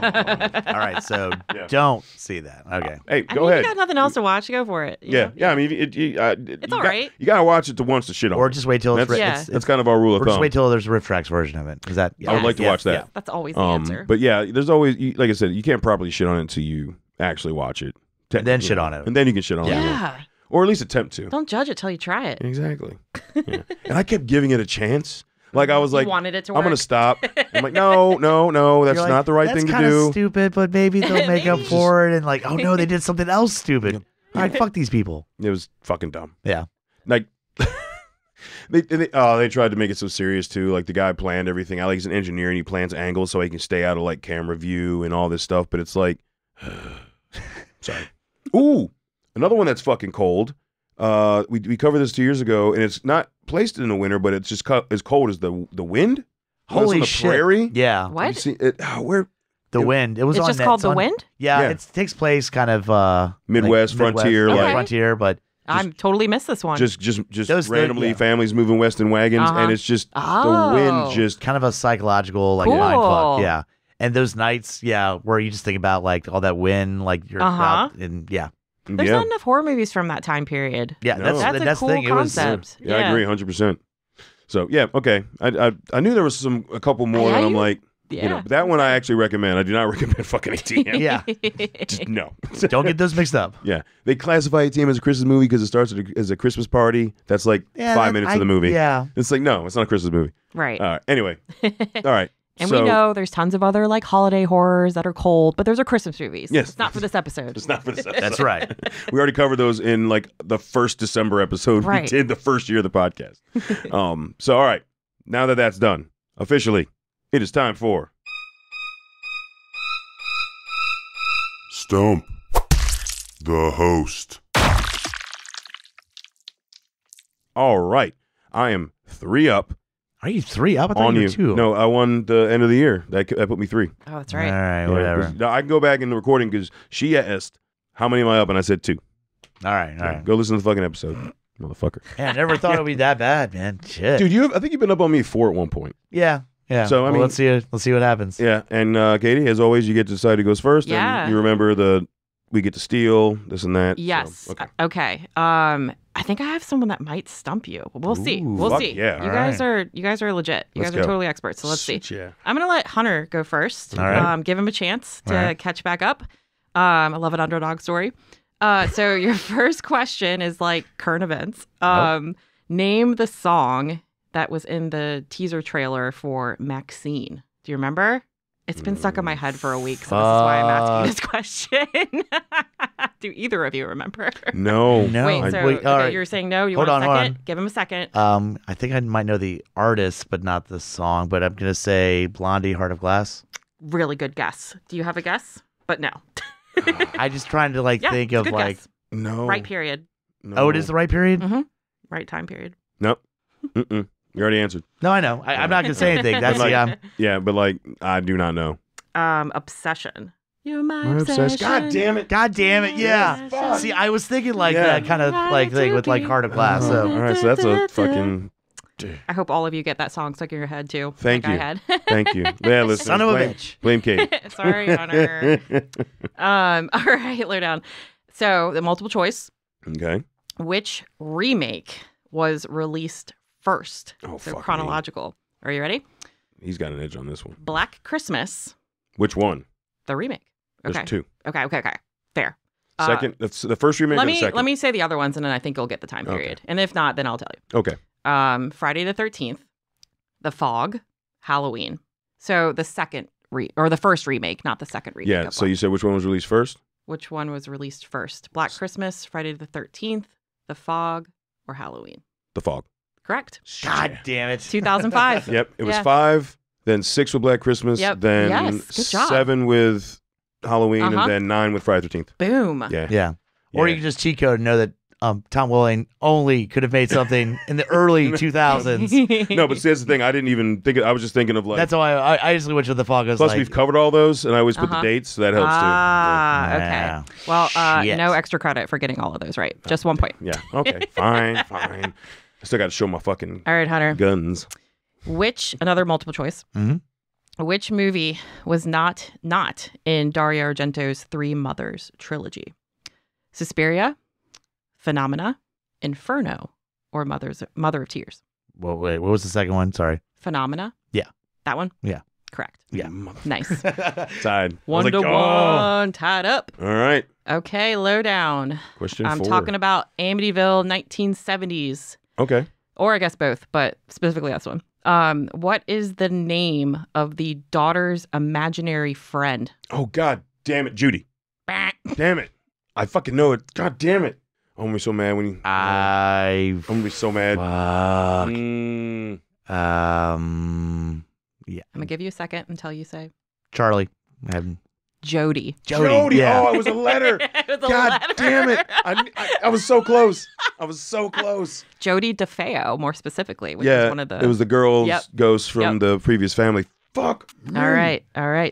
All right, so don't see that. Okay. Hey, go ahead. You got nothing else to watch, go for it. Yeah. I mean, it's all right. You got to watch it to once to shit on. Or just wait till that's kind of our rule of thumb. Or just wait till there's a Riff Tracks version of it. Is that? I would like to watch that. Yeah. That's always the answer. But yeah, there's always, like I said, you can't properly shit on it until you actually watch it. And then shit on it. And then you can shit on it. Yeah. Or at least attempt to. Don't judge it till you try it. Exactly. Yeah. And I kept giving it a chance. Like I was like, you wanted it to work. I'm going to stop. I'm like, no, that's not the right thing to do. That's kind of stupid, but maybe they'll make up for it. And like, oh no, they did something else stupid. All right, fuck these people. It was fucking dumb. Yeah. Like, they tried to make it so serious too. Like the guy planned everything out. Like he's an engineer and he plans angles so he can stay out of like camera view and all this stuff. But it's like, sorry. Ooh, another one that's fucking cold. We covered this 2 years ago, and it's not placed in the winter, but it's just as cold as the wind. Holy on the shit! Prairie. Yeah. What? You see it, where? The Wind. It was it's on just called The Wind? Yeah, it takes place kind of Midwest, frontier, like frontier, but I'm totally missed this one. Just randomly families moving west in wagons, and it's just the wind, just kind of a psychological like cool. mind fuck. Yeah. And those nights, where you just think about like all that wind, like you're out, and There's not enough horror movies from that time period. Yeah, no. that's a cool thing. concept. Yeah, I agree 100%. So yeah, okay. I knew there was a couple more that I'm like, but that one I actually recommend. I do not recommend fucking ATM. Yeah, just no. Don't get those mixed up. Yeah, they classify ATM as a Christmas movie because it starts as a Christmas party. That's like 5 minutes of the movie. Yeah, it's like no, it's not a Christmas movie. Right. Anyway, all right. And we know there's tons of other like holiday horrors that are cold, but those are Christmas movies. Yes. It's not for this episode. It's not for this episode. That's right. We already covered those in like the first December episode we did the first year of the podcast. So, all right. Now that that's done, officially, it is time for Stump the Host. All right. I am 3 up. Are you 3 up? I thought on you you. were 2. No, I won the end of the year. That put me 3. Oh, that's right. All right, whatever. I can go back in the recording because she asked, how many am I up? And I said 2. All right. Go listen to the fucking episode, motherfucker. Yeah, I never thought it would be that bad, man. Shit. Dude, I think you've been up on me 4 at one point. Yeah. So, I mean, let's see what happens. Yeah, and Katie, as always, you get to decide who goes first. Yeah. And you remember we get to steal, this and that. Yes. So, okay. I think I have someone that might stump you. We'll see. We'll see. Yeah. You guys are legit. You guys are totally experts. So let's see. Yeah. I'm gonna let Hunter go first. All right. Give him a chance to catch back up. I love an underdog story. So your first question is like current events. Name the song that was in the teaser trailer for Maxine. Do you remember? It's been stuck in my head for a week, so this is why I'm asking this question. Do either of you remember? No. Wait, all right. You're saying no? You Hold want a on, second? hold on. Give him a second. I think I might know the artist, but not the song. But I'm gonna say Blondie, Heart of Glass. Really good guess. Do you have a guess? But no. I just trying to think of like guess. No. Right period. No. Oh, it is the right period? Mm-hmm. Right time period. Nope. Mm-mm. You already answered. No, I know. I'm not gonna say anything. That's Yeah, but like I do not know. Obsession. You're my obsession. God damn it. Yeah. Fuck. See, I was thinking like that kind of like thing with like Heart of Glass. So all right, so that's a fucking I hope all of you get that song stuck in your head too. Thank like you. I had. Thank you. Yeah, listen. Son of a bitch. Blame Kate. Sorry, Hunter. All right, Lowdown. So the multiple choice. Okay. Which remake was released first? Oh, so fuck chronological. Are you ready? He's got an edge on this one. Black Christmas. Which one? The remake. Okay. There's two. Okay. Fair. Second. That's the first remake. Let or the me second? let me say the other ones, and then I think you'll get the time period. And if not, then I'll tell you. Okay. Friday the 13th, The Fog, Halloween. So the second or the first remake, not the second remake. Yeah. So you said which one was released first? Which one was released first? Black Christmas, Friday the 13th, The Fog, or Halloween? The Fog. Correct. God damn it. 2005. Yep. It was 5, then 6 with Black Christmas, Yep. then Yes. Good job. 7 with Halloween, and then 9 with Friday the 13th. Boom. Yeah. Or you can just cheat code and know that Tom Welling only could have made something in the early 2000s. No, but see, that's the thing. I didn't even think it. I was just thinking of like. That's why I usually went to the Fog. Plus, we've covered all those, and I always put the dates, so that helps too. Okay. Well, no extra credit for getting all of those right. Just 1 point. Yeah. Okay. Fine. I still got to show my fucking All right, Hunter. guns. Another multiple choice. Mm-hmm. Which movie was not in Dario Argento's Three Mothers trilogy? Suspiria, Phenomena, Inferno, or Mother of Tears? Well, wait, what was the second one? Sorry. Phenomena? Yeah. That one? Yeah. Correct. Yeah. Nice. Tied. 1-1. Tied up. All right. Okay, Lowdown. Question I'm 4. talking about Amityville 1970s. Okay. Or I guess both, but specifically this one. What is the name of the daughter's imaginary friend? Oh, God damn it, Judy. Damn it. I fucking know it. God damn it. I'm going to be so mad when you... I'm going to be so mad. Fuck. Yeah. I'm going to give you a second until you say. Charlie. Jody. Jody. Yeah. Oh, it was a letter. It was a God letter. damn it. I was so close. I was so close. Jody DeFeo, more specifically, which is one of the... It was the girl's ghost from the previous family. Fuck. All right.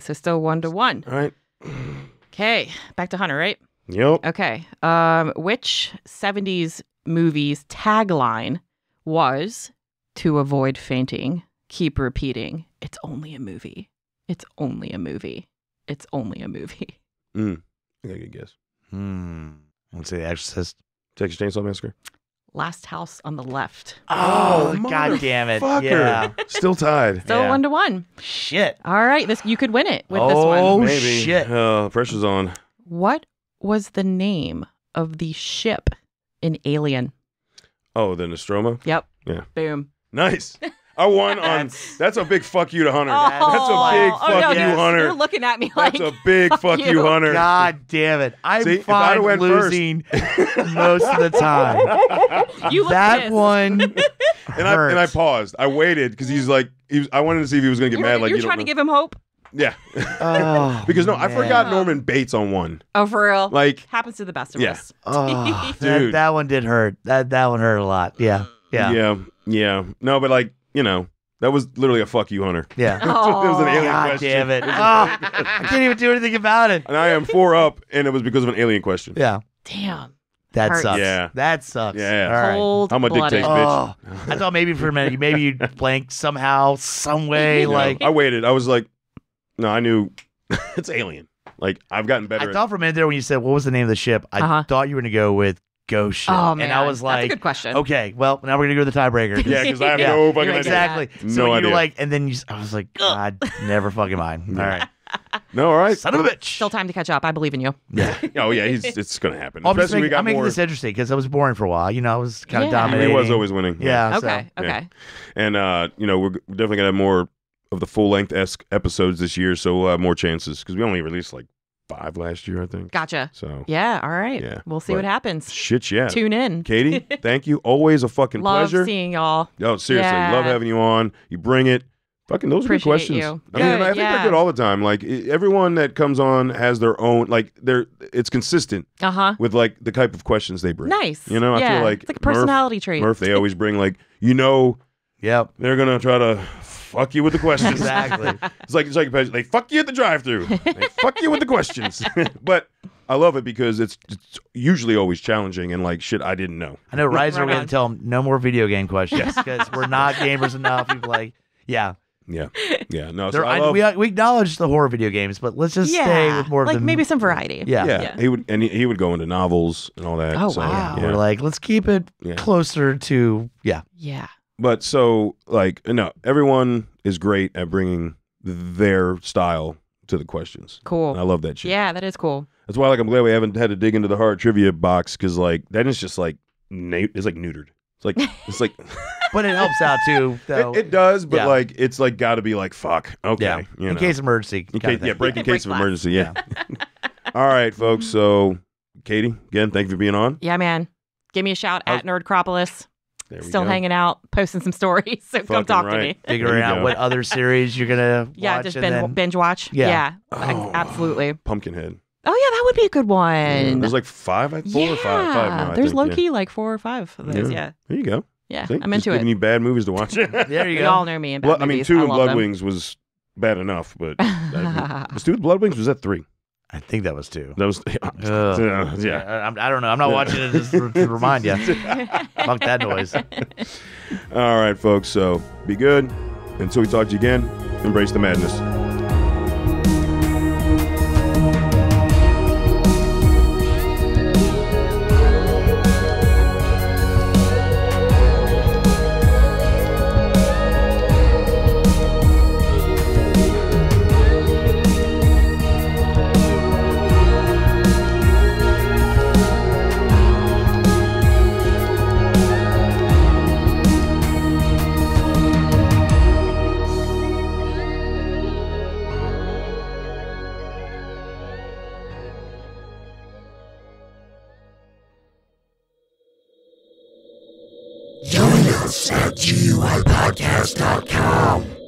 So still 1-1. All right. Okay. Back to Hunter, right? Yep. Okay. Which 70s movie's tagline was, "To avoid fainting, keep repeating, it's only a movie. It's only a movie. It's only a movie." I think I could guess. Let's say The Exorcist. Texas Chainsaw Massacre. Last House on the Left. Oh, God damn it. Fucker. Yeah. Still tied. Still 1-1. Shit. All right. You could win it with this one. Oh, Maybe. shit. Pressure's on. What was the name of the ship in Alien? Oh, the Nostromo? Yep. Yeah. Boom. Nice. I won on. That's a big fuck you to Hunter. Oh, that's a big fuck you, Hunter. You're looking at me like. That's a big fuck you, Hunter. God damn it. I'm See, if I'd fine have went losing most of the time. You look That pissed. one And I paused. I waited because I wanted to see if he was going to get mad. Like you're you trying to don't know. give him hope. Yeah. Oh, Because I man. forgot Norman Bates on one. Oh, for real? Like, Happens to the best of yeah. us. Oh, Dude. that one did hurt. That one hurt a lot. Yeah. Yeah. No, but that was literally a fuck you, Hunter. Yeah. It was an alien God question. damn it. I can't even do anything about it. And I am 4 up, and it was because of an alien question. Yeah. Damn. That Hurts. sucks. Yeah. That sucks. Yeah. All right. Cold I'm a blooded. dictate bitch. Oh, I thought maybe for a minute, maybe you'd blank somehow, some way. No, Like, I waited. I was like, no, I knew it's alien. Like, I've gotten better. I thought for a minute there when you said, what was the name of the ship? I thought you were going to go with Ghost Ship. Oh, man. And I was like, That's a good question. okay, well, now we're going to go to the tiebreaker. Yeah, because I have no fucking idea. Exactly. No So when you idea. were like, and then I was like, God, never fucking mind. All right. No, all right. Son of a bitch. Still time to catch up. I believe in you. Yeah. Oh, yeah, it's going to happen. I'm Especially we got making more. this interesting because I was boring for a while. I was kind of Yeah. dominating. He was always winning. Yeah. Okay. So. Okay. And, we're definitely going to have more of the full-length-esque episodes this year, so we'll have more chances because we only released 5 last year, I think. Gotcha. So, Yeah. All right. Yeah, We'll see but what happens. shit, yeah. Tune in. Katie, thank you. Always a fucking Love pleasure. seeing y'all. No, seriously, Yeah. love having you on. You bring it. Fucking those are good Appreciate questions. you. I mean, Good, I think yeah. they're good all the time. Like everyone that comes on has their own. It's consistent with the type of questions they bring. Nice. You know, I Yeah. feel like It's like a personality trait. Murph, they always bring Yep. they're gonna try to fuck you with the questions. Exactly. It's like they fuck you at the drive-thru. They fuck you with the questions. But I love it because it's usually always challenging and like shit I didn't know. I know Riser, we have to tell them no more video game questions because we're not gamers enough. People like, yeah. No, so we acknowledge the horror video games, but let's just stay with more of like the maybe some variety. Yeah. He would go into novels and all that. Oh so, wow. We're like, let's keep it closer to Yeah. But so like no, everyone is great at bringing their style to the questions. Cool. And I love that shit. Yeah, that is cool. That's why like I'm glad we haven't had to dig into the hard trivia box because like that is just like it's like neutered. It's like but it helps out too. Though. It does, but like it's like got to be like fuck. Okay, in case of emergency. Break in case of emergency. Yeah. All right, folks. So Katie, again, thank you for being on. Yeah, man. Give me a shout at Nerdcropolis. Still hanging out, posting some stories. So come talk to me. Figuring out what other series you're gonna watch. Just binge watch. Yeah. Absolutely. Pumpkinhead. Oh yeah, that would be a good one. There's like 5, 4 or 5 now. There's low key like 4 or 5 of those. Yeah. There you go. Yeah, See? I'm into it. Giving you bad movies to watch. There you go. You all know me in bad movies. 2 in Blood Wings was bad enough, but was 2 in Blood Wings? Was that 3? I think that was 2. That was yeah. I don't know. I'm not watching it just to remind you. Fuck that noise. All right, folks. So be good. Until we talk to you again, embrace the madness. Join us at GUIPodcast.com.